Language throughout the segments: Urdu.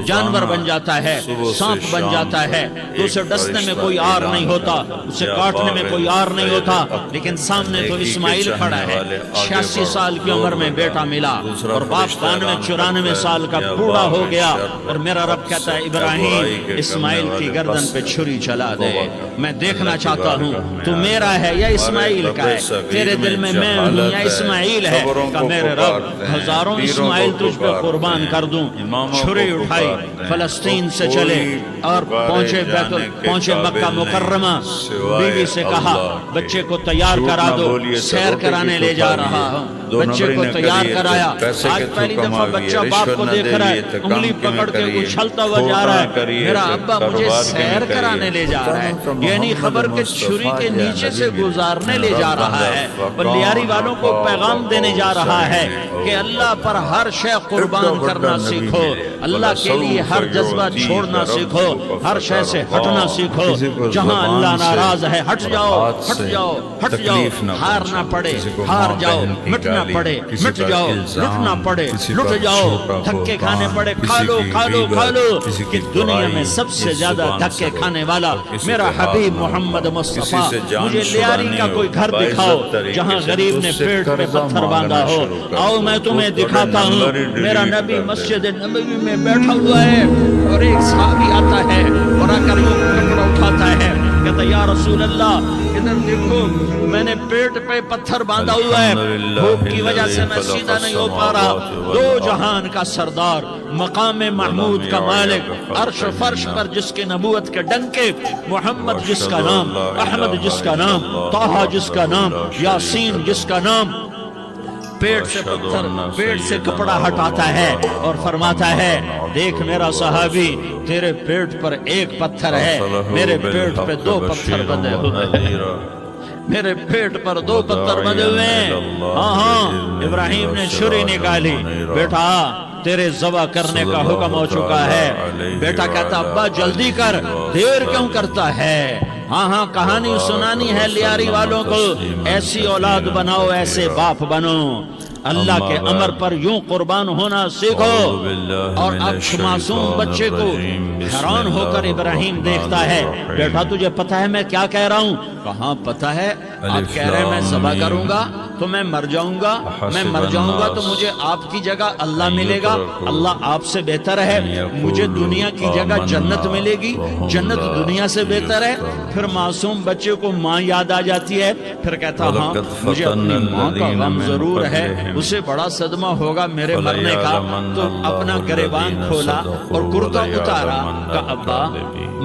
جانور بن جاتا ہے، سانپ بن جاتا ہے، تو اسے ڈسنے میں کوئی آر نہیں ہوتا، اسے کاٹنے میں کوئی آر نہیں ہوتا، لیکن سامنے تو اسماعیل کھڑا ہے، 86 سال کی عمر میں بیٹا ملا اور باپ 94 سال کا بوڑھا ہو گیا، اور میرا رب کہتا ہے ابراہیم اسماعیل کی گردن پہ چھری چلا دے، میں دیکھنا چاہتا ہوں تو میرا ہے یا اسماعیل کا ہے، تیرے دل میں ہوں یا اسماعیل ہے، کہ میرے رب ہزاروں اسماعیل تجھ پہ قربان کر دوں۔ چھری اٹھائی، فلسطین سے چلے اور پہنچے مکہ مکرمہ، بیوی سے کہا بچے کو تیار کرا دو، سیر کرانے لے جا رہا ہوں، بچے کو تیار کرایا۔ آج پہلی دفعہ بچہ باپ کو دیکھ رہا ہے، انگلی پکڑ کے اچھلتا ہوا جا رہا ہے، میرا ابا مجھے سیر کرانے لے جا رہا ہے، یعنی خبر کہ چھری کے نیچے سے گزارنے لے جا رہا ہے، بلیاری والوں کو پیغام دینے جا رہا ہے کہ اللہ پر ہر شے قربان کرنا سیکھو، اللہ کے لیے ہر جذبہ چھوڑنا سیکھو، ہر شے سے ہٹنا سیکھو، جہاں اللہ ناراض ہے ہٹ جاؤ، ہٹ جاؤ، ہٹ جاؤ، ہار نہ پڑے ہار جاؤ، مٹنا پڑے مٹ جاؤ، لٹنا پڑے لٹ جاؤ، دھکے کھانے پڑے کھا لو کھا لو کھا لو، کہ دنیا میں سب سے زیادہ دھکے کھانے والا میرا حبیب محمد مصطفیٰ۔ مجھے لیاری کا کوئی گھر دکھاؤ جہاں غریب نے پیٹ پہ پتھر باندھا ہو، آؤ میں تمہیں دکھاتا ہوں۔ میرا نبی مسجد نبوی میں بیٹھا ہوا ہے اور ایک صحابی آتا ہے اور آ کر یوں کپڑا اٹھاتا ہے، کہتا یا رسول اللہ ادھر دیکھو، میں نے پیٹ پہ پتھر باندھا ہوا ہے، بھوک کی وجہ سے میں سیدھا نہیں ہو پا رہا۔ دو جہان کا سردار، مقام محمود کا مالک، عرش فرش پر جس کے نبوت کے ڈنکے، محمد جس کا نام، احمد جس کا نام، طٰہٰ جس کا نام، یاسین جس کا نام، پیٹ سے پتھر، پیٹ سے کپڑا ہٹاتا ہے اور فرماتا ہے دیکھ میرا صحابی، تیرے پیٹ پر ایک پتھر ہے، میرے پیٹ پہ دو پتھر بندھے ہوئے ہیں، میرے پیٹ پر دو پتھر بندھے ہوئے ہیں۔ ہاں ہاں، ابراہیم نے چھری نکالی، بیٹا تیرے ذبح کرنے کا حکم ہو چکا ہے۔ بیٹا کہتا ابا جلدی کر، دیر کیوں کرتا ہے؟ ہاں ہاں، کہانی سنانی ہے لیاری والوں کو، ایسی اولاد بناؤ، ایسے باپ بنو، اللہ کے امر پر یوں قربان ہونا سیکھو۔ اور اب معصوم بچے کو حیران ہو کر ابراہیم دیکھتا ہے، بیٹا تجھے پتہ ہے میں کیا کہہ رہا ہوں؟ کہاں پتہ ہے، آپ کہہ رہے ہیں میں ذبح کروں گا تو میں مر جاؤں گا، میں مر جاؤں گا تو مجھے آپ کی جگہ اللہ ملے گا، اللہ آپ سے بہتر ہے، مجھے دنیا کی جگہ جنت ملے گی، جنت دنیا سے بہتر ہے۔ پھر معصوم بچے کو ماں یاد آ جاتی ہے، پھر کہتا ہاں مجھے اپنی ماں کا غم ضرور ہے، اسے بڑا صدمہ ہوگا میرے مرنے کا۔ تو اپنا گریبان کھولا اور کرتا اتارا، کہا ابا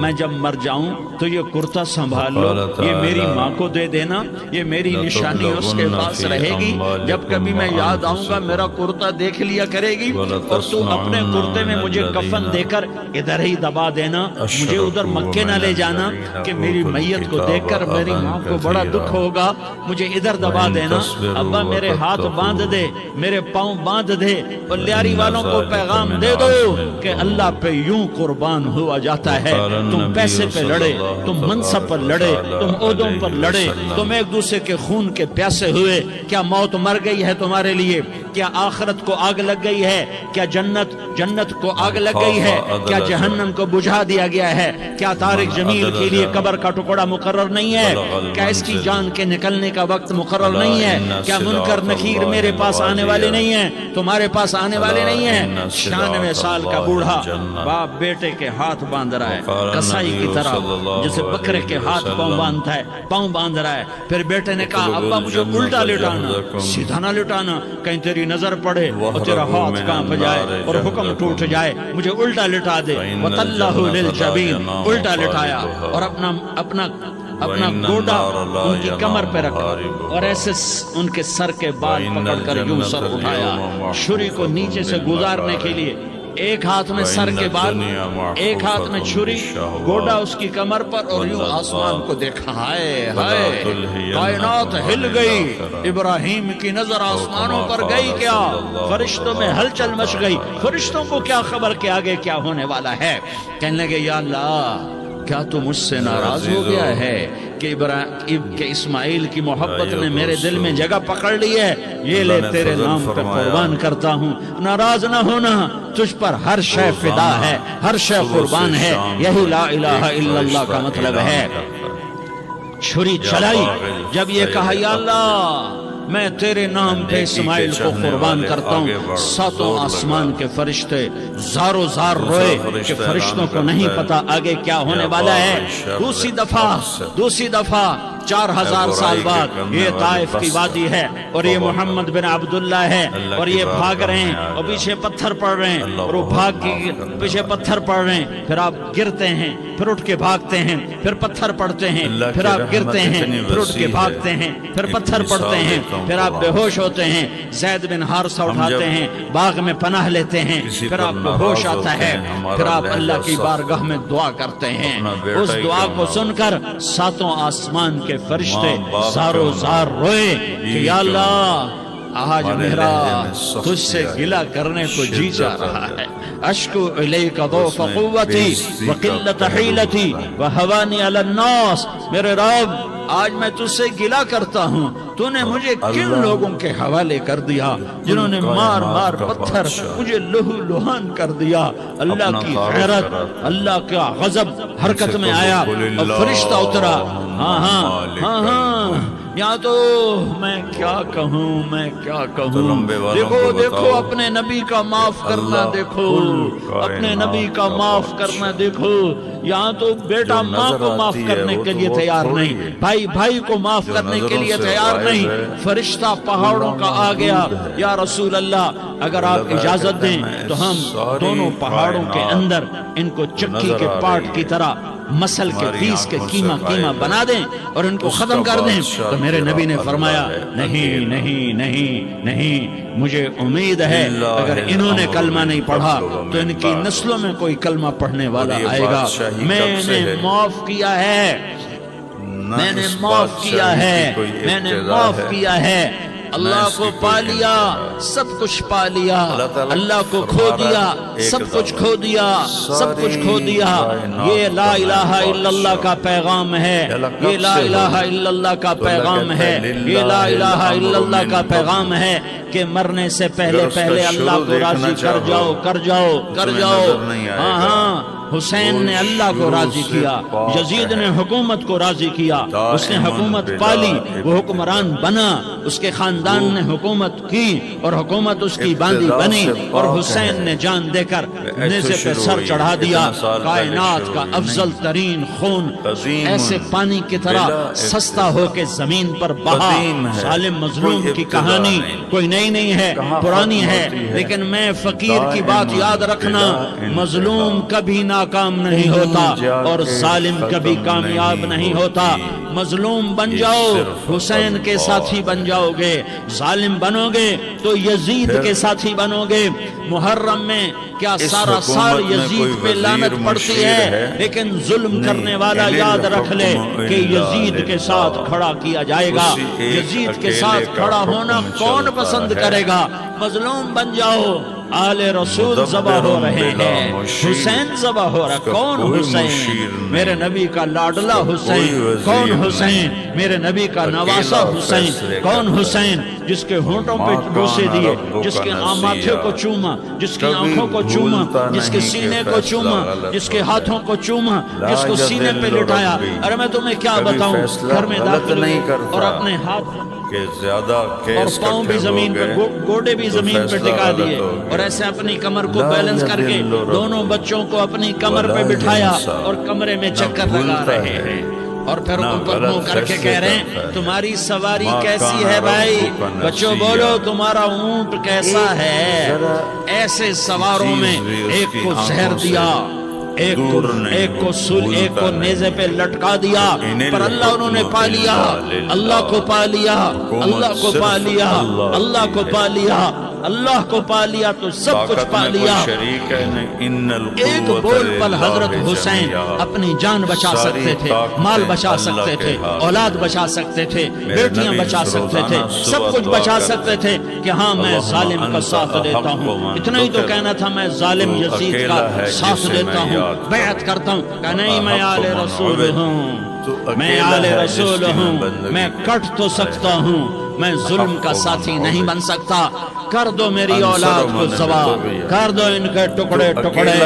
میں جب مر جاؤں تو یہ کرتا سنبھال لو، یہ میری ماں کو دے دینا، یہ میری نشانی اس کے پاس رہے گی، جب کبھی میں یاد آؤں گا میرا کرتا دیکھ لیا کرے گی، اور تو اپنے کرتے میں مجھے کفن دے کر ادھر ہی دبا دینا، مجھے ادھر مکے نہ لے جانا کہ میری میت کو دیکھ کر میری ماں کو بڑا دکھ ہوگا، مجھے ادھر دبا دینا۔ ابا میرے ہاتھ باندھ دے، میرے پاؤں باندھ دے، اور لیاری والوں کو پیغام دے دو کہ اللہ پہ یوں قربان ہوا جاتا ہے۔ تم پیسے پہ لڑے، تم منصب پر لڑے، تم عہدوں پر لڑے، تم ایک دوسرے کے خون کے پیاسے ہوئے، کیا موت مر گئی ہے تمہارے لیے؟ کیا آخرت کو آگ لگ گئی ہے؟ کیا جنت کو آگ لگ گئی ہے؟ کیا جہنم کو بجھا دیا گیا ہے؟ کیا طارق جمیل کے لیے قبر کا ٹکڑا مقرر نہیں ہے؟ کیا اس کی جان کے نکلنے کا وقت مقرر نہیں ہے؟ کیا منکر نکیر میرے پاس آنے والے نہیں ہیں، تمہارے پاس آنے والے نہیں ہیں؟ 96 سال کا بوڑھا باپ بیٹے کے ہاتھ باندھ رہا ہے، کسائی کی طرح جسے بکرے کے ہاتھ پاؤں باندھتا ہے، پاؤں باندھ رہا ہے۔ پھر بیٹے نے کہا ابا مجھے الٹا لٹانا، سیدھا نہ لٹانا، کہیں تیری نظر پڑے اور تیرا ہاتھ کانپ جائے اور حکم ٹوٹ جائے، مجھے الٹا لٹا دے۔ وَتَلَّهُ لِلْجَبِينِ، الٹا لٹایا اور اپنا گوڈا ان کی کمر پہ رکھا اور ایسے ان کے سر کے بال پکڑ کر یوں سر اٹھایا، چھری کو نیچے سے گزارنے کے لیے، ایک ہاتھ میں سر کے بال، ایک ہاتھ میں چھری، گوڈا اس کی کمر پر، اور یوں آسمان کو دیکھا، ہائے ہائے کائنات ہل گئی، ابراہیم کی نظر آسمانوں پر گئی، کیا فرشتوں میں ہلچل مچ گئی، فرشتوں کو کیا خبر کہ آگے کیا ہونے والا ہے؟ کہنے لگے یا اللہ کیا تو مجھ سے ناراض ہو گیا ہے کہ اسماعیل کی محبت نے میرے دل میں جگہ پکڑ لی ہے؟ یہ لے تیرے نام پہ قربان کرتا ہوں، ناراض نہ ہونا، تجھ پر ہر شے فدا ہے، ہر شے قربان ہے، یہی لا الہ الا اللہ کا مطلب ہے۔ چھری چلائی، جب یہ کہا یا اللہ میں تیرے نام پہ اسماعیل کو قربان کرتا ہوں، ساتوں آسمان کے فرشتے زارو زار روئے کہ فرشتوں کو نہیں پتا آگے کیا ہونے والا ہے۔ دوسری دفعہ 4000 سال بعد یہ طائف کی وادی ہے اور یہ محمد بن عبداللہ ہے اور یہ بھاگ رہے ہیں اور پیچھے پتھر پڑ رہے ہیں اور وہ بھاگ کے پیچھے پتھر پڑ رہے ہیں، پھر آپ گرتے ہیں، پھر اٹھ کے بھاگتے ہیں، پھر پتھر پڑتے ہیں، پھر آپ گرتے ہیں، پھر اٹھ کے بھاگتے ہیں، پھر پتھر پڑتے ہیں، پھر آپ بے ہوش ہوتے ہیں، زید بن حارثہ اٹھاتے ہیں، باغ میں پناہ لیتے ہیں، پھر آپ کو ہوش آتا ہے، پھر آپ اللہ کی بارگاہ میں دعا کرتے ہیں۔ اس دعا کو سن کر ساتوں آسمان کے فرشتے زارو زار روئے کہ یا اللہ آج میرا تجھ سے گلہ کرنے کو جی جا رہا ہے۔ اشکو الیک ضعف قوتی وقلت حیلتی وہوانی علی الناس، میرے رب آج میں تجھ سے گلہ کرتا ہوں، تو نے مجھے کن لوگوں کے حوالے کر دیا جنہوں نے مار مار پتھر مجھے لہو لہان کر دیا۔ اللہ کی غیرت، اللہ کا غضب حرکت میں آیا اور فرشتہ اترا۔ ہاں ہاں ہاں ہاں، یا تو میں کیا کہوں، میں کیا کہوں، دیکھو اپنے نبی کا معاف کرنا، دیکھو اپنے نبی کا معاف کرنا، دیکھو یہاں تو بیٹا ماں کو معاف کرنے کے لیے تیار نہیں، بھائی کو معاف کرنے کے لیے تیار نہیں، فرشتہ پہاڑوں کا آ گیا۔ یا رسول اللہ اگر آپ اجازت دیں تو ہم دونوں پہاڑوں کے اندر ان کو چکی کے پاٹ کی طرح مسل کے پیس کے کیما بنا دیں اور ان کو ختم کر دیں۔ تو میرے نبی نے فرمایا نہیں نہیں نہیں نہیں، مجھے امید ہے اگر انہوں نے کلمہ نہیں پڑھا تو ان کی نسلوں میں کوئی کلمہ پڑھنے والا آئے گا۔ میں نے معاف کیا ہے، میں نے معاف کیا ہے، میں نے معاف کیا ہے۔ اللہ کو پا لیا، سب کچھ پا لیا، اللہ کو کھو دیا، سب کچھ کھو دیا، سب کچھ کھو دیا۔ یہ لا الہ الا اللہ کا پیغام ہے، یہ لا الہ الا اللہ کا پیغام ہے، یہ لا الہ الا اللہ کا پیغام ہے کہ مرنے سے پہلے اللہ کو راضی کر جاؤ، کر جاؤ، کر جاؤ۔ ہاں ہاں، حسین نے اللہ کو راضی کیا، یزید نے حکومت کو راضی کیا، اس نے حکومت پالی، وہ حکمران بنا، اس کے خاندان نے حکومت کی اور حکومت اس کی باندھی بنی، اور حسین نے جان دے کر نیزے پہ سر چڑھا دیا۔ کائنات کا افضل ترین خون ایسے پانی کی طرح سستا ہو کے زمین پر بہا۔ ظالم مظلوم کی کہانی کوئی نئی نہیں ہے، پرانی ہے، لیکن میں فقیر کی بات یاد رکھنا، مظلوم کبھی ناکام نہیں ہوتا اور ظالم کبھی کامیاب نہیں ہوتا۔ مظلوم بن جاؤ حسین کے ساتھی بن جاؤ گے، ظالم بنو گے تو یزید کے ساتھی بنو گے۔ محرم میں کیا سارا سال یزید پہ لعنت پڑتی ہے، لیکن ظلم کرنے والا یاد رکھ لے کہ یزید کے ساتھ کھڑا کیا جائے گا۔ یزید کے ساتھ کھڑا ہونا کون پسند کرے گا؟ مظلوم بن جاؤ۔ آل رسول ذبح ہو رہے ہیں، حسین ذبح ہو رہا، کون حسین؟ میرے نبی کا لاڈلا حسین، کون حسین؟ میرے نبی کا نواسا حسین، کون حسین؟ جس کے ہونٹوں پہ بوسے دیے، جس کے ماتھے کو چوما، جس کی آنکھوں کو چوما، جس کے سینے کو چوما، جس کے ہاتھوں کو چوما، جس کو سینے پہ لٹایا۔ ارے میں تمہیں کیا بتاؤں، گھر میں داخل اور اپنے ہاتھ اور پاؤں بھی زمین پہ، گوڑے بھی زمین پہ ٹکا دیے، اور ایسے اپنی کمر کو بیلنس کر کے دونوں بچوں کو اپنی کمر پہ بٹھایا اور کمرے میں چکر لگا رہے ہیں، اور پھر اوپر منہ کر کے کہہ رہے ہیں تمہاری سواری کیسی ہے بھائی؟ بچوں بولو تمہارا اونٹ کیسا ہے؟ ایسے سواروں میں ایک کو زہر دیا، ایک کو نیزے پہ لٹکا دیا، پر اللہ انہوں نے پا لیا، اللہ کو پا لیا، اللہ کو پا لیا، اللہ کو پا لیا، اللہ کو پا لیا تو سب کچھ پا لیا۔ ایک بول پل حضرت حسین اپنی جان بچا سکتے تھے، مال بچا سکتے تھے، اولاد بچا سکتے تھے، بیٹیاں بچا سکتے تھے، سب کچھ بچا سکتے تھے کہ ہاں میں ظالم کا ساتھ دیتا ہوں۔ اتنا ہی تو کہنا تھا میں ظالم یزید کا ساتھ دیتا ہوں، بیعت کرتا ہوں کہ نہیں میں آل رسول ہوں، میں آل رسول ہوں، میں کٹ تو سکتا ہوں، میں ظلم کا ساتھی نہیں بن سکتا۔ کر دو میری اولاد کو ذبح، کر دو ان کے ٹکڑے ٹکڑے،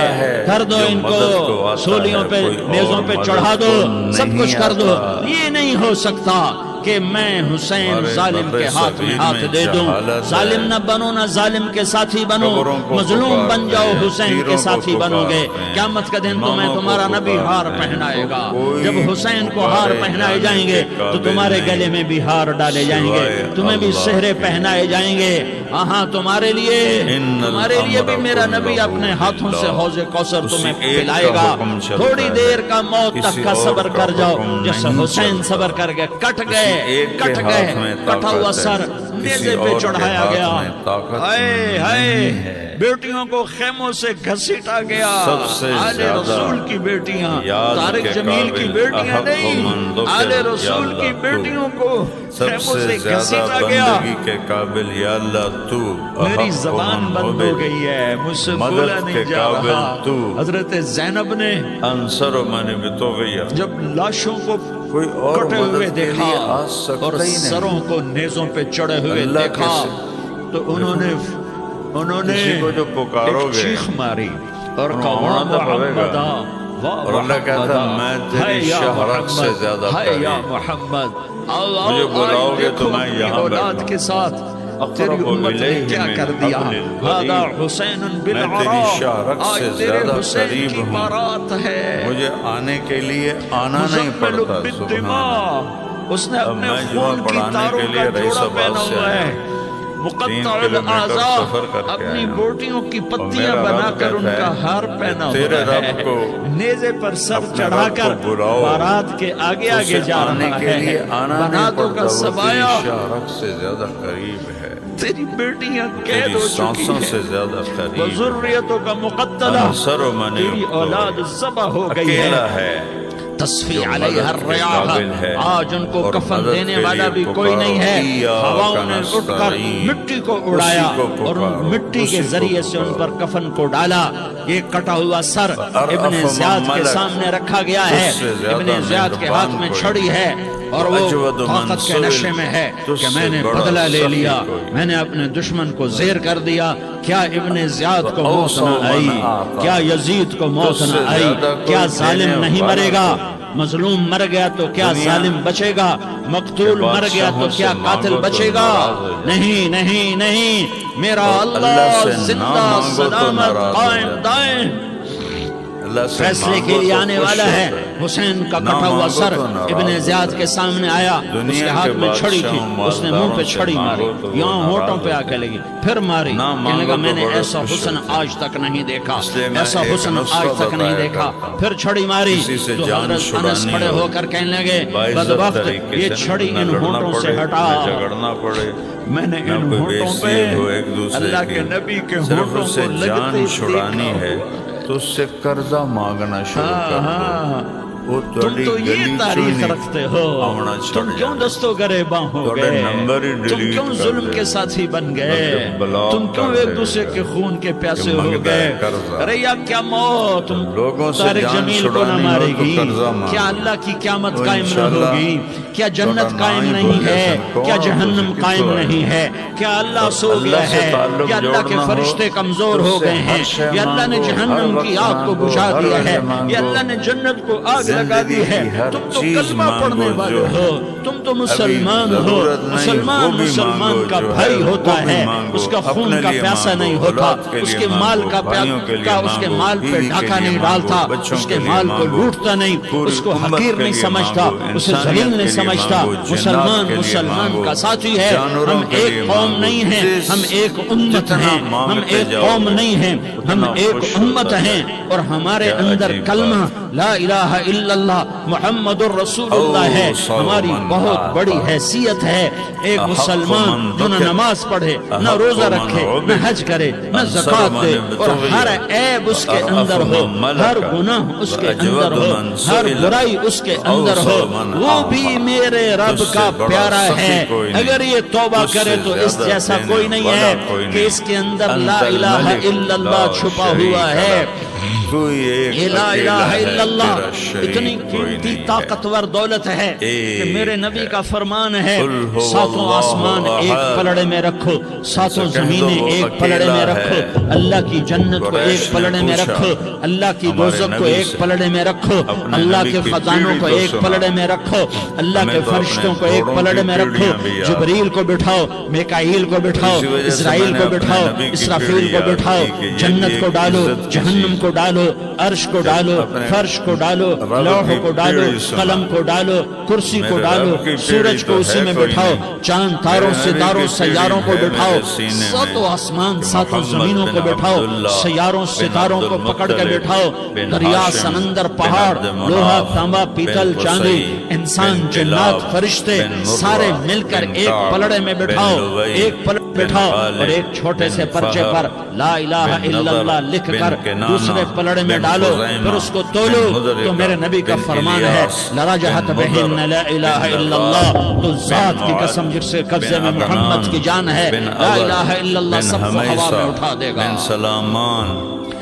کر دو ان کو سولیوں پہ نیزوں پہ چڑھا دو، سب کچھ کر دو۔ یہ نہیں ہو سکتا کہ میں حسین ظالم کے ہاتھ میں ہاتھ دے دوں۔ ظالم نہ بنو، نہ ظالم کے ساتھی بنو، مظلوم بن جاؤ، حسین کے ساتھی بنو گے۔ قیامت کا دن تمہیں تمہارا نبی ہار پہنائے گا۔ جب حسین کو ہار پہنائے جائیں گے تو تمہارے گلے میں بھی ہار ڈالے جائیں گے، تمہیں بھی سہرے پہنائے جائیں گے۔ ہاں تمہارے لیے بھی میرا نبی اپنے ہاتھوں سے حوض کوثر تمہیں پلائے گا۔ تھوڑی دیر کا موت تک کا صبر کر جاؤ، جیسے حسین صبر کر گئے، کٹ گئے، کٹا ہوا سر نیزے پہ چڑھایا گیا۔ ہائے ہائے، بیٹیوں کو خیموں سے گھسیٹا گیا۔ آل رسول کی بیٹیاں، طارق جمیل کی بیٹیاں نہیں، آل رسول کی بیٹیوں کو خیموں سے گھسیٹا گیا۔ میری زبان بند ہو گئی ہے، مجھ سے بولا نہیں جا رہا۔ حضرت زینب نے جب لاشوں کو کٹے ہوئے دیکھا اور سروں کو نیزوں پہ چڑھے ہوئے دیکھا تو انہوں نے ایک چیخ ماری اور کہا محمد، اور اللہ کہتا میں تیری شہرت سے زیادہ قریب، مجھے بلاؤ گے تو میں یہاں اولاد کے ساتھ تیری امت نے کیا کر دیا۔ ہذا حسین بالعراء، آج تیرے حسین کی بارات ہے، مجھے آنے کے لیے آنا نہیں پڑتا۔ اس نے اپنے خون کی تاروں کا جوڑا پہنا ہوا ہے، مقطع الاعضاء، اپنی بوٹیوں کی پتیاں بنا کر ان کا ہار پہنا ہوا ہے، نیزے پر سر چڑھا کر بارات کے آگے آگے جا رہا ہے۔ بناتوں کا سبایا سے زیادہ قریب ہے، تیری بیٹیاں قید ہو چکی ہیں، ذریتوں کا مقتلہ، تیری اولاد ذبح ہو گئی ہے۔ تصفی علیہ الریاح، آج ان کو کفن دینے والا بھی کوئی نہیں ہے۔ ہواؤں نے اٹھ کر مٹی کو اڑایا اور مٹی کے ذریعے سے ان پر کفن کو ڈالا۔ یہ کٹا ہوا سر ابن زیاد کے سامنے رکھا گیا ہے، ابن زیاد کے ہاتھ میں چھڑی ہے اور وہ طاقت کے نشے میں ہے کہ میں نے بدلہ لے لیا، میں نے اپنے دشمن کو زیر کر دیا۔ کیا ابن زیاد کو موت نہ آئی؟ کیا یزید کو موت نہ آئی؟ کیا ظالم نہیں مرے گا؟ مظلوم مر گیا تو کیا ظالم بچے گا؟ مقتول مر گیا تو کیا قاتل بچے گا؟ نہیں نہیں نہیں، میرا اللہ زندہ سلامت قائم دائم فیصلے کے لیے آنے والا ہے۔ حسین کا کٹا ہوا سر ابن زیاد کے سامنے آیا، اس کے ہاتھ میں چھڑی تھی، اس نے منہ پہ چھڑی ماری، یہاں ہونٹوں پہ آ کے لگی، پھر ماری، کہنے لگا میں نے ایسا حسن آج تک نہیں دیکھا، ایسا حسن آج تک نہیں دیکھا، پھر چھڑی ماری تو حضرت انس کھڑے ہو کر کہنے لگے بدبخت، یہ چھڑی ان ہونٹوں سے ہٹا۔ میں نے ان ہونٹوں پہ اللہ کے نبی کے ہونٹوں کو لگتے چھڑانی ہے تو اس سے قرضہ مانگنا شروع کر دو۔ تم تو یہ تاریخ رکھتے ہو، تم کیوں دستوں گریباں ہو گئے، تم کیوں ظلم کے ساتھی بن گئے، تم کیوں ایک دوسرے کے خون کے پیاسے ہو گئے۔ ارے یا کیا موت طارق جمیل کو نہ مارے گی؟ کیا اللہ کی قیامت قائم نہ ہوگی؟ کیا جنت قائم نہیں ہے؟ کیا جہنم قائم نہیں ہے؟ کیا اللہ سو گیا ہے؟ یا اللہ کے فرشتے کمزور ہو گئے ہیں؟ یا اللہ نے جہنم کی آگ کو بجھا دیا ہے؟ یا اللہ نے جنت کو آگ لگا دی ہے؟ تم تو کلمہ پڑھنے والے ہو، تم تو مسلمان ہو۔ مسلمان کا بھائی ہوتا ہے، اس کا خون کا پیاسا نہیں ہوتا، اس کے مال کا اس کے مال پہ ڈھاکہ نہیں ڈالتا، اس کے مال کو لوٹتا نہیں، اس کو حقیر نہیں سمجھتا، اسے ذلیل نہیں سمجھتا۔ مسلمان کا ساتھی ہے۔ ہم ایک قوم نہیں ہیں، ہم ایک امت ہیں، ہم ایک قوم نہیں ہیں، ہم ایک امت ہیں، اور ہمارے اندر کلمہ لا الہ الا اللہ محمد الرسول اللہ ہے۔ ہماری بہت بڑی حیثیت ہے۔ ایک مسلمان جو نہ نماز پڑھے، نہ روزہ رکھے، نہ حج کرے، نہ زکوٰۃ دے، اور ہر عیب اس کے اندر ہو، ہر گناہ اس کے اندر ہو، ہر برائی اس کے اندر ہو، وہ بھی میرے رب کا پیارا ہے۔ اگر یہ توبہ کرے تو اس جیسا کوئی نہیں ہے کہ اس کے اندر لا الہ الا اللہ چھپا ہوا ہے۔ کوئی ایک لا اکیلا الہ ہے، الا اللہ تیرا شریک اتنی کوئی قیمتی نہیں ہے۔ طاقتور دولت ہے کہ ایک میرے نبی کا فرمان ہے قل هو ساتوں اللہ آسمان ایک احد۔ پلڑے میں رکھو، ساتوں ان سے کہہ دو زمینیں وہ ایک پلڑے اکیلا میں ہے۔ رکھو، اللہ کی جنت کو قریش ایک نے پلڑے میں پوچھا رکھو، اللہ کی ہمارے دوزخ کو نبی ایک سے، پلڑے میں رکھو، اپنے اللہ نبی کے کی خزانوں پیڑھی کو کو ایک سنا۔ پلڑے میں رکھو، اللہ ہمیں کے تو اپنے فرشتوں کو ایک گھوڑوں پلڑے کی میں رکھو، پیڑھیاں بھی یاد۔ جبریل کو بٹھاؤ، میکائیل کو بٹھاؤ، اسی وجہ سے اسرائیل میں نے کو اپنے بٹھاؤ، نبی کی اسرافیل پیڑھی کو یاد بٹھاؤ، کی کہ یہ جنت ایک کو ڈالو، عزت کی جہنم چیز کو ڈالو، عرش کو جب ڈالو، اپنے فرش کو ڈالو، رب لوح کی کو ڈالو، پیڑھی سنا۔ قلم کو ڈالو، کرسی کو میرے ڈالو، رب کی سورج پیڑھی کو تو اسی ہے میں کوئی بٹھاؤ، نہیں۔ چاند تاروں میرے نبی ستاروں کی سیاروں کو پیڑھی ہے بٹھاؤ، میرے سینے میں ساتوں آسمان کہ ساتوں محمد زمینوں بن کو بٹھاؤ، عبداللہ سیاروں بن ستاروں کو پکڑ کے عبدالمطلب بٹھاؤ، بن دریا ہاشم سمندر بن پہاڑ عبد مناف لوہا تانبا بن پیتل چاندی قصی انسان بن جنات کلاب فرشتے بن مرہ سارے مل کر بن ایک کعب پلڑے میں بن بٹھاؤ، لبی ایک پلڑے بن بٹھاؤ غالب اور ایک چھوٹے سے بن پرچے فہر پر لا الہ بن الا نضر اللہ لکھ بن کر کنانہ دوسرے پلڑے میں بن ڈالو، خزیمہ پھر اس کو بن تولو مدرکہ تو میرے نبی کا بن فرمان ہے الیاس لرجحت بن مدر بہن لا الہ بن الا لغات اللہ، تو بن ذات کی معد قسم جس سے قبضے بن میں محمد عدنان کی جان ہے، بن لا عبد الہ الا اللہ بن سب کو ہوا حمیصہ میں اٹھا دے گا۔ بن سلامان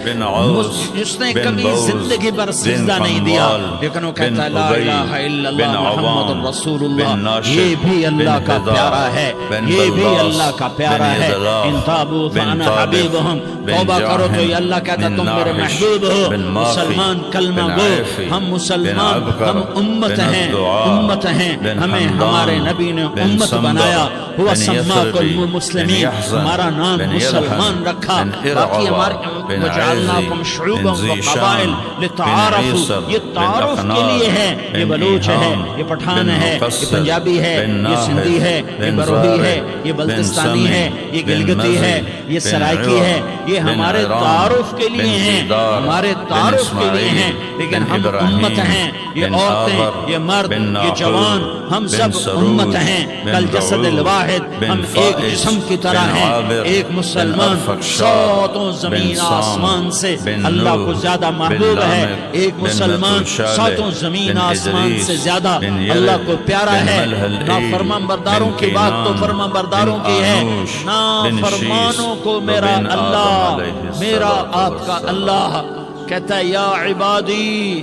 بن عوس جس نے بن کبھی بوز زندگی پر بن سجدہ نہیں دیا قموال لیکن وہ بن کہتا ہے لا ابی الہ الا بن اللہ محمد عوام رسول بن اللہ، ناشد یہ بھی اللہ بن کا حذا پیارا ہے، بن یہ بھی بلداس اللہ کا پیارا بن ہے، یدلاف ان تابوا بن فانا طالب حبیبہم، بن توبہ کرو تو یہ جاہم اللہ کہتا بن تم میرے ناحش محبوب ہو، بن ماخی مسلمان کلمہ بن گو، عیفی ہم بن مسلمان، عبکر ہم امت بن ہیں، الدعاء امت ہیں، بن ہمیں حمدان ہمارے نبی نے بن امت سمدر بنایا، ہوا بن سماکم یثربی المسلمین، بن یحزن ہمارا نام بن مسلمان یلحم رکھا، بن باقی ارعوا ہمارے بن وجعلناکم عزی شعوبا بن وقبائل ذیشان لتعارفوا، بن عیسر یہ بن تعارف کے اخناق لیے ہے، یہ بن بلوچ ہے، ایہام یہ پٹھان بن ہے، یہ مقصر پنجابی ہے، بن یہ ناحد سندھی ہے، یہ بن بروہی ہے، زارع یہ بن بلتستانی سمی ہے، یہ بن گلگتی مزی ہے، یہ بن سرائکی ہے، عوہ یہ بن ہمارے عرام تعارف کے لیے بن ہیں، زیدار ہمارے بن تعارف کے لیے اسماعیل ہیں، لیکن بن ہم ابراہیم امت ہیں، یہ بن عورتیں، آذر یہ مرد، بن یہ ناحور جوان، ہم بن سب سروج امت ہیں، بن کل جسد رعوب الواحد، بن ہم ایک فائز جسم کی طرح بن ہیں، عابر ایک بن مسلمان ارفخشاد ساتوں بن زمین سام آسمان سے بن اللہ کو نوح زیادہ بن محبوب ہے، لامک ایک بن مسلمان متوشالح ساتوں زمین بن آسمان ادریس سے زیادہ بن اللہ یرد کو پیارا بن ہے، ملحل نافرمان برداروں بن کی بات تو کینان فرمان برداروں بن کی ہے، آنوش بن نافرمانوں شیس کو میرا وبن آدم اللہ، علیہ میرا الصلاۃ آپ کا والسلام۔ اللہ کہتا ہے یا عبادی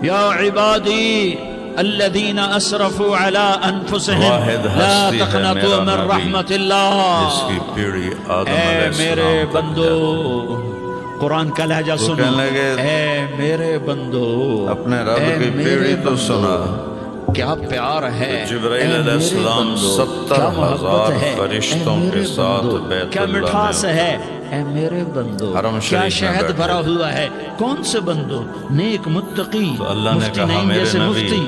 یا عبادی الذین اسرفوا علی انفسهم واحد لا ہستی ہے تقنطوا میرا من نبی رحمت اللہ، جس کی پیڑھی آدم اے علیہ میرے السلام تک بندو، قرآن کا لہجہ وہ سنو، کہنے لگے اے میرے بندو، اپنے رب اے کی میرے پیڑھی تو بندو، سنا۔ کیا پیار ہے، جبرائیل اے علیہ میرے السلام بندو، 70,000 کیا محبت ہے، فرشتوں اے کے میرے ساتھ بندو، بیت کیا اللہ مٹھاس میں ہے، اے میرے بندو، حرم کیا شریف میں شہد بیٹھے بھرا تھے۔ ہوا ہے، کون سے بندو، نیک متقی، تو اللہ نے مفتی کہا نہیں میرے جیسے نبی مفتی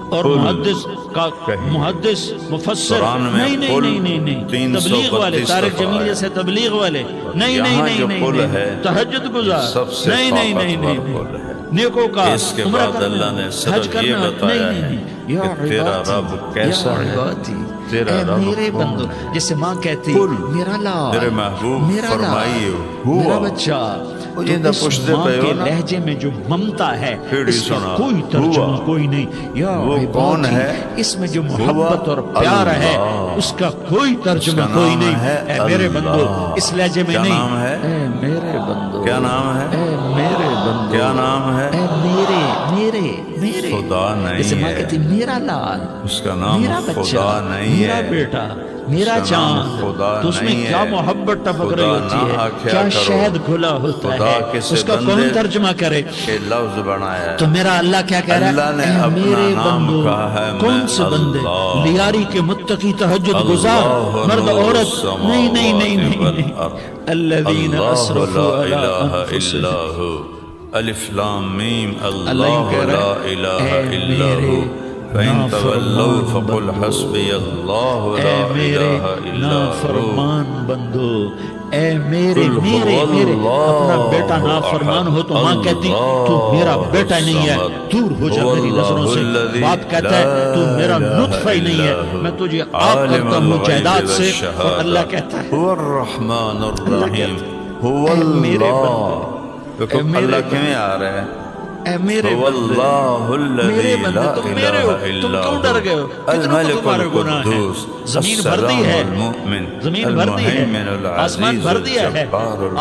اور قل محدث کا کہیے۔ محدث مفسر، قرآن میں نہیں نہیں قل نہیں نہیں نہیں 332 تبلیغ والے، طارق دفعہ جمیل ہے۔ جیسے تبلیغ والے، نہیں یہاں نہیں جو نہیں قل نہیں ہے تہجد گزار، سب سے نہیں نہیں نہیں طاقتور نہیں قل ہے۔ نیکوں کا اس کے عمرہ بعد کرنا، اللہ نے حج صرف یہ کرنا، بتایا نہیں ہے نہیں یا کہ تیرا عبادی، رب کیسا یا ہے، عبادی، تیرا اے رب میرے کون بندو، ہے؟ جسے ماں کہتی قل میرا لال، میرے محبوب میرا فرمائیے لال، ہوا میرا بچہ، وہ تو جیندہ اس پوچھتے ماں پہ ہو کے نا، لہجے میں جو ممتا ہے پیڑھی اس کا سنا، کوئی ترجمہ ہوا، کوئی نہیں، یا وہ کون عبادی، ہے؟ اس میں جو ہوا محبت اور پیار ہے اللہ، اس کا کوئی ترجمہ اس کا کوئی نام نہیں، ہے اے میرے اللہ۔ بندو اس لہجے میں کیا نہیں، نام ہے؟ اے میرے بندو، کیا نام ہے؟ اے میرے بندو، کیا نام ہے؟ اے میرے میرے میرے، خدا نہیں جیسے ماں ہے، کہتی میرا لال، اس کا نام میرا بچہ، خدا نہیں میرا ہے، بیٹا، میرا اس کا نام چاند، خدا تو اس میں نہیں کیا ہے، محبت ٹپک رہی خدا ہوتی نہ ہے، آکھیا کیا کرو، شہد گھلا ہوتا خدا ہے، کسے اس کا کون بندے ترجمہ کرے، کے لفظ بنایا ہے۔ تو میرا اللہ کیا کہہ رہا ہے، اللہ نے اے اپنا میرے نام بندو، کہا ہے کون میں سے بندے، اللہ، لیاری کے متقی تہجد گزار، اللہ مرد نور عورت، السماوات نہیں نہیں نہیں نہیں والارض، الذین اللہ اسرفوا لا علی الہ الا انفسهم، ہو، الف لام میم، اللہ اللہ کہہ لا رہا ہے، الہ اے الا میرے ہو، فَإِن تَوَلَّوْا نافرمان فَقُلْ بندو، حَسْبِيَ اللَّهُ اے لَا میرے إِلَهَ إِلَّا هُوَ نافرمان بندو، اے میرے قل میرے هو میرے، اپنا اللہ بیٹا نافرمان ہو تو ماں کہتی اللہ تو میرا بیٹا نہیں ہے، الصمد، دور ہو جا هو میری نظروں سے، اللہ الذی باپ کہتا ہے لا تو میرا الہ نطفہ ہی نہیں الا ہے، ہو، میں تجھے آپ عالم کرتا ہوں الغیب جائیداد سے، اور والشہادہ، اللہ کہتا ہے هو الرحمن اللہ الرحیم، کہتا هو اے میرے اللہ، بندے، دیکھو اے میرے اللہ کیوں آ رہے ہیں؟ اے میرے بندے، میرے بندے تم میرے ہو، تم کیوں ڈر گئے ہو؟ کتنوں کو تمہارے گناہ ہیں؟ زمین بھر دی ہے، زمین بھر دی ہے، آسمان بھر دیا ہے،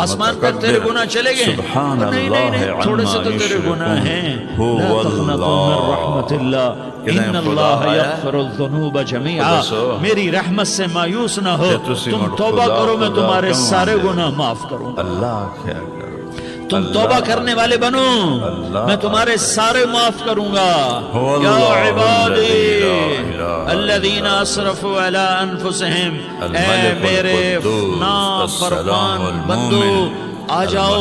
آسمان پر تیرے گناہ چلے گئے ہیں؟ نہیں نہیں نہیں، تھوڑے سے تو تیرے گناہ ہیں۔ لا تقنطوا من رحمت اللہ ان اللہ یغفر الذنوب جمیعا، میری رحمت سے مایوس نہ ہو، تم توبہ کرو میں تمہارے سارے گناہ معاف کروں گا۔ اللہ کیا کرو، تم توبہ کرنے والے بنو، میں تمہارے سارے معاف کروں گا۔ یا عبادی الذین اسرفوا علی انفسہم، اے میرے نافرمان بندو، آ جاؤ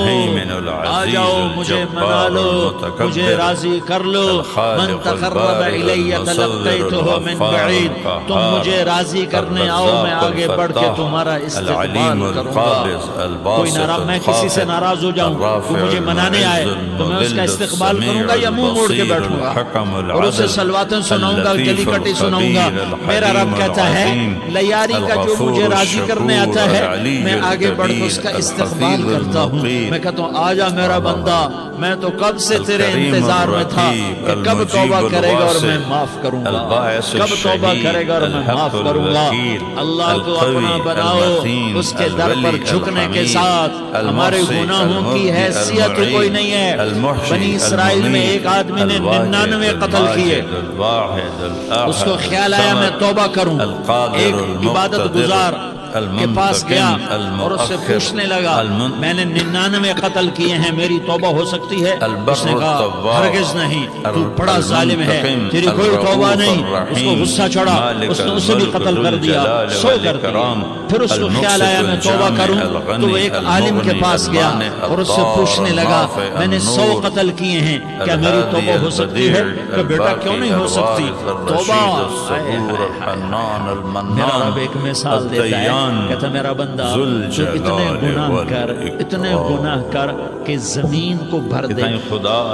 آ جاؤ، مجھے منا لو، مجھے راضی کر لو۔ من تقرب الی تلقیتہ من بعید، تم مجھے راضی کرنے آؤ، میں آگے بڑھ کے تمہارا استقبال کروں گا۔ کوئی ناراض، میں کسی سے ناراض ہو جاؤں، وہ مجھے منانے آئے تو میں اس کا استقبال کروں گا یا منہ موڑ کے بیٹھوں گا اور اسے صلواتیں سناؤں گا، کلی کٹی سناؤں گا۔ میرا رب کہتا ہے لیاری کا جو مجھے راضی کرنے آتا ہے، میں آگے بڑھ کے اس کا استقبال کرتا ہوں۔ میں کہتا ہوں آ جا میرا بندہ، میں تو کب سے تیرے انتظار میں تھا کہ کب توبہ کرے گا اور میں معاف کروں گا، کب توبہ کرے گا اور میں معاف کروں گا۔ اللہ کو اپنا بناؤ، اس کے در پر جھکنے کے ساتھ۔ ہمارے گناہوں کی حیثیت کوئی نہیں ہے۔ بنی اسرائیل میں ایک آدمی نے 99 قتل کیے، اس کو خیال آیا میں توبہ کروں، ایک عبادت گزار کے پاس گیا اور اس سے پوچھنے لگا میں نے 99 قتل کیے ہیں، میری توبہ ہو سکتی ہے؟ اس نے کہا ہرگز نہیں، تو بڑا ظالم ہے، تیری کوئی توبہ نہیں۔ اس کو غصہ چڑھا، اس نے اسے بھی قتل کر دیا، 100 کر دیا۔ پھر اس کو خیال آیا میں توبہ کروں، تو وہ ایک عالم کے پاس گیا اور اس سے پوچھنے لگا میں نے 100 قتل کیے ہیں، کیا میری توبہ ہو سکتی ہے؟ کہ بیٹا کیوں نہیں ہو سکتی توبہ؟ میرا رب ایک مثال دیتا ہے، کہتا میرا بندہ تو اتنے گناہ کر کہ زمین کو بھر دے،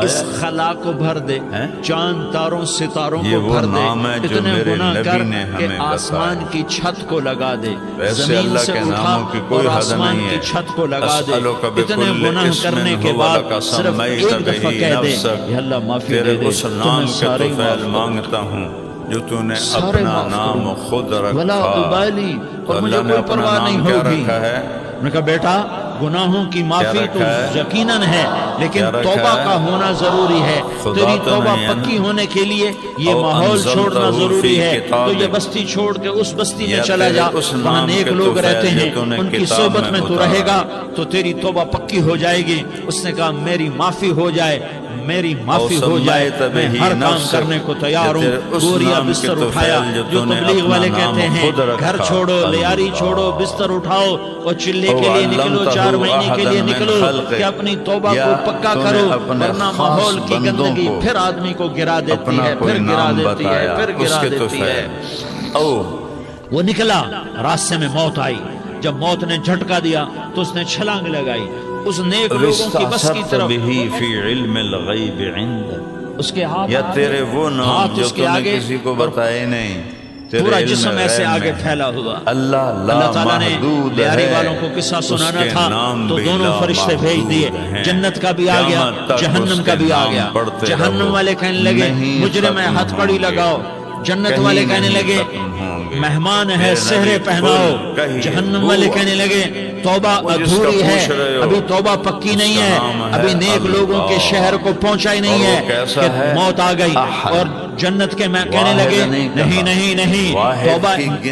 اس خلا کو بھر دے، چاند تاروں ستاروں کو بھر دے، اتنے گناہ کر کہ آسمان کی چھت کو لگا دے، زمین سے اٹھا اور آسمان کی چھت کو لگا دے۔ اتنے گناہ کرنے کے بعد صرف ایک دفعہ کہہ دے یا اللہ معافی دے دے، تو میں سارے مانگتا ہوں جو تو نے اپنا نام خود رکھا، ولا ابالی، اور مجھے کوئی پرواہ نہیں ہوگی۔ میں نے کہا بیٹا گناہوں کی معافی تو یقیناً ہے، لیکن توبہ کا ہونا ضروری ہے۔ تیری توبہ پکی ہونے کے لیے یہ ماحول چھوڑنا ضروری ہے۔ تو یہ بستی چھوڑ کے اس بستی میں چلا جا، وہاں نیک لوگ رہتے ہیں، ان کی صحبت میں تو رہے گا تو تیری توبہ پکی ہو جائے گی۔ اس نے کہا میری معافی ہو جائے، میری معافی ہو جائے، میں ہر کام کرنے کو تیار ہوں۔ گوریا بستر اٹھایا، جو تبلیغ والے کہتے ہیں گھر چھوڑو، لیاری چھوڑو، بستر اٹھاؤ اور چلے کے لیے نکلو، 4 مہینے کے لیے نکلو کہ اپنی توبہ کو پکا کرو، ورنہ ماحول کی گندگی پھر آدمی کو گرا دیتی ہے، پھر گرا دیتی ہے، پھر گرا دیتی ہے۔ وہ نکلا، راستے میں موت آئی، جب موت نے جھٹکا دیا تو اس نے چھلانگ لگائی اس نیک لوگوں کی بس کی طرف۔ فی علم الغیب عندک، اس کے ہاتھ یا تیرے وہ نام جو تو نے کسی کو بتائے نہیں، پورا جسم ایسے آگے پھیلا ہوا۔ اللہ تعالیٰ نے لیاری والوں کو قصہ سنانا تھا تو دونوں فرشتے بھیج دیے، جنت کا بھی آ گیا، جہنم کا بھی آ گیا۔ جہنم والے کہنے لگے مجرم ہے، ہتھ کڑی لگاؤ۔ جنت والے کہنے لگے مہمان ہے، سہرے پہناؤ۔ جہنم والے کہنے لگے توبہ ادھوری ہے، ابھی توبہ پکی نہیں ہے، ابھی نیک لوگوں کے شہر کو پہنچا ہی نہیں ہے کہ موت آ گئی۔ اور جنت کے میں کہنے لگے نہیں نہیں نہیں، توبہ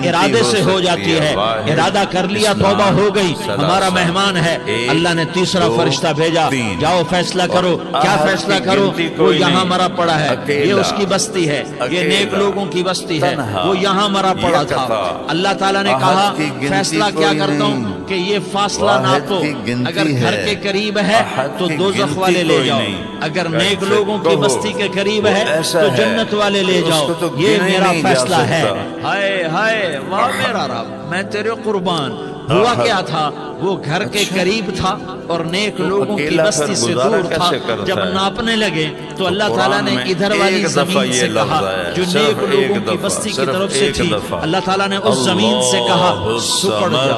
ارادے سے ہو جاتی ہے، ارادہ کر لیا توبہ ہو گئی، ہمارا مہمان ہے۔ اللہ نے تیسرا فرشتہ بھیجا، جاؤ فیصلہ کرو، کیا فیصلہ کرو؟ وہ یہاں مرا پڑا ہے، یہ اس کی بستی ہے، یہ نیک لوگوں کی بستی ہے، وہ یہاں مرا پڑا تھا۔ اللہ تعالیٰ نے کہا فیصلہ کیا کرتا ہوں کہ یہ فاصلہ ناپو، اگر گھر کے قریب ہے تو دوزخ والے لے جاؤ، اگر نیک لوگوں کی بستی کے قریب ہے تو جنت والے لے جاؤ، یہ میرا فیصلہ ہے۔ ہائے ہائے واہ میرا رب، میں تیرے قربان۔ ہوا کیا تھا، وہ گھر کے قریب تھا اور نیک لوگوں کی بستی سے دور تھا۔ جب ناپنے لگے تو اللہ تعالیٰ نے ادھر والی زمین سے کہا جو نیک لوگوں کی بستی کی طرف سے تھی، اللہ تعالیٰ نے اس زمین سے کہا سکڑ جا،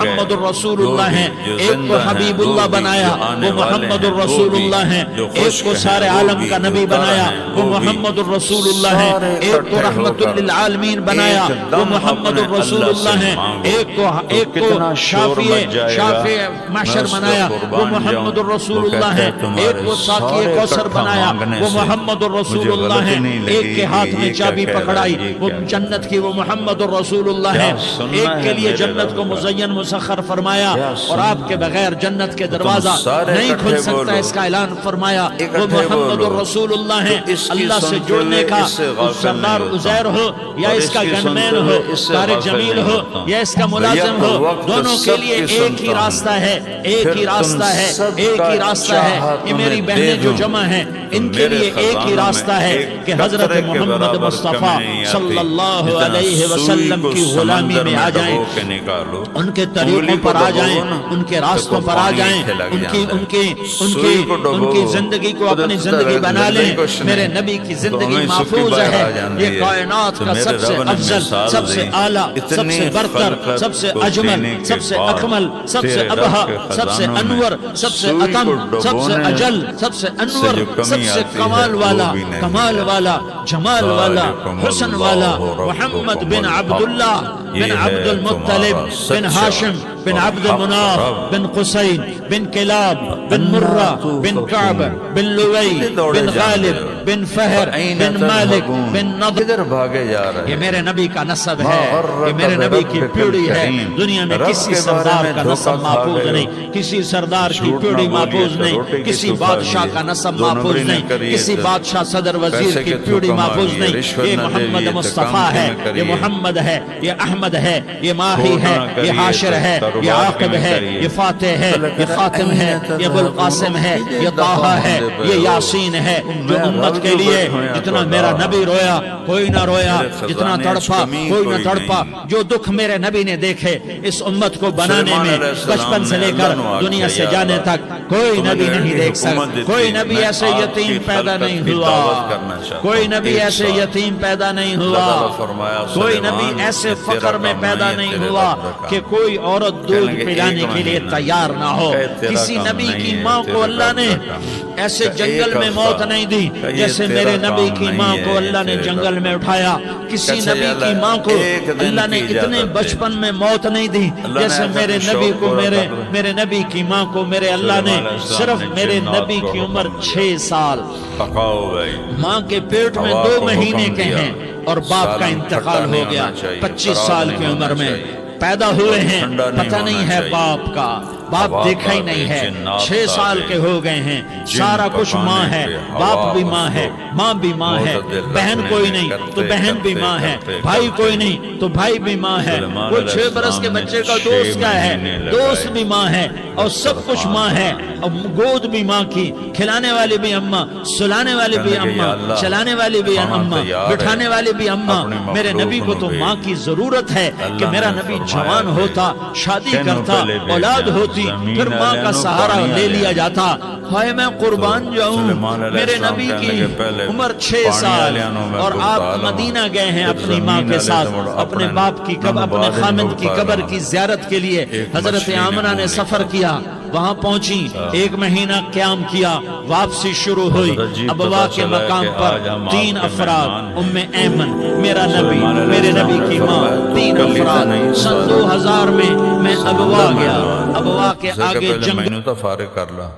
محمد الرسول اللہ ہیں، ایک کو حبیب اللہ بنایا وہ محمد الرسول اللہ ہیں، ایک کو سارے عالم کا نبی بنایا وہ محمد الرسول اللہ ہیں، ایک کو رحمت للعالمین بنایا وہ محمد الرسول اللہ ہیں، ایک کو شافع محشر بنایا وہ محمد الرسول اللہ ہیں، ایک کو ساقی کوثر بنایا وہ محمد الرسول اللہ ہیں، ایک کے ہاتھ میں چابی پکڑائی وہ جنت کی وہ محمد الرسول اللہ ہیں، ایک کے لیے جنت کو مزین مسخر فرمایا اور آپ کے بغیر جنت کے دروازہ نہیں کھل سکتا اس کا اعلان فرمایا وہ محمد الرسول اللہ ہیں۔ اللہ سے جڑنے کا سردار عزیر ہو یا اس کا گنمین ہو، طارق جمیل ہو یا اس کا ملازم ہو، دونوں کے لیے ایک ہی راستہ ہے، ایک ہی راستہ ہے، ایک ہی راستہ ہے۔ یہ میری بہنیں جو جمع ہیں ان کے لیے ایک ہی راستہ ہے کہ حضرت محمد مصطفیٰ صلی اللہ علیہ وسلم کی غلامی میں آ جائیں، ان کے طریقوں پر آ جائیں، ان کے راستوں پر آ جائیں، ان کی زندگی کو اپنی زندگی بنا لیں۔ میرے نبی کی زندگی محفوظ ہے، یہ کائنات کا سب سے افضل، سب سے اعلیٰ، سب سے برتر، سب سے اجمل، سب سے اکمل، سب سے ابہا، سب سے انور، سب سے اتم، سب سے اجل، سب سے انور، سب سے کمال والا، جمال والا، حسن والا محمد بن عبداللہ بن عبد المطلب بن ہاشم بن عبد مناف بن قسین بن کلاب بن مرہ بن کعب بن لوی بن غالب بن فہر بن مالک بن نضر۔ ادھر بھاگے جا رہے ہیں، یہ میرے نبی کا نسب ہے، یہ میرے نبی کی پیڑھی ہے۔ دنیا میں کسی سردار کا نسب محفوظ نہیں، کسی سردار کی پیڑھی محفوظ نہیں، کسی بادشاہ کا نسب محفوظ نہیں، کسی بادشاہ صدر وزیر کی پیڑھی محفوظ نہیں۔ یہ محمد مصطفیٰ ہے، یہ محمد ہے، یہ احمد ہے، یہ ماہی ہے، یہ حاشر ہے، یہ عاقب ہے، یہ فاتح ہے، یہ خاتم ہے، یہ ابوالقاسم ہے، یہ طٰہٰ ہے، یہ یاسین ہے۔ جو امت کے لیے جتنا میرا نبی رویا کوئی نہ رویا، جتنا تڑپا کوئی نہ تڑپا، جو دکھ میرے نبی نے دیکھے اس امت کو بنانے میں، بچپن سے لے کر دنیا سے جانے تک کوئی نبی نہیں دیکھ سکتا۔ کوئی نبی ایسے یتیم پیدا نہیں ہوا، کوئی نبی ایسے یتیم پیدا نہیں ہوا، کوئی نبی ایسے فقر میں پیدا نہیں ہوا کہ کوئی عورت دودھ پلانے کے لیے تیار نہ ہو۔ کسی نبی کی ماں کو اللہ نے ایسے جنگل میں موت نہیں دی جیسے میرے نبی کی ماں کو اللہ نے جنگل میں اٹھایا۔ کسی نبی کی ماں کو اللہ نے اتنے بچپن میں موت نہیں دی جیسے میرے نبی کو، میرے نبی کی ماں کو میرے اللہ نے صرف میرے نبی کی عمر 6 سال، ماں کے پیٹ میں 2 مہینے کے ہیں اور باپ کا انتقال ہو گیا 25 سال کی عمر میں پیدا ہوئے ہیں، پتہ نہیں ہے باپ کا، باپ دیکھا ہی نہیں ہے، 6 سال کے ہو گئے ہیں، سارا کچھ ماں ہے، باپ بھی ماں ہے، ماں بھی ماں ہے، بہن کوئی نہیں تو بہن بھی ماں ہے، بھائی کوئی نہیں تو بھائی بھی ماں ہے، کوئی 6 برس کے بچے کا دوست کیا ہے، دوست بھی ماں ہے، اور سب کچھ ماں ہے، اور گود بھی ماں کی، کھلانے والی بھی اماں، سلانے والی بھی اماں، چلانے والی بھی اماں، بٹھانے والی بھی اماں۔ میرے نبی کو تو ماں کی ضرورت ہے کہ میرا نبی جوان ہوتا، شادی کرتا، اولاد ہوتی، پھر ماں کا سہارا لے لیا جاتا۔ ہائے میں قربان جاؤں، میرے نبی کی عمر 6 سال اور آپ مدینہ گئے ہیں اپنی ماں کے ساتھ، اپنے باپ کی اپنے خامد کی قبر کی زیارت کے لیے۔ حضرت آمنہ نے سفر کیا، وہاں پہنچی، 1 مہینہ قیام کیا، واپسی شروع ہوئی۔ ابوا کے مقام پر 3 افراد، ام ایمن، میرا نبی، میرے نبی کی ماں، 3 افراد۔ سن 2000 میں ابوا گیا، ابوا کے آگے جنگ فارغ کر لا۔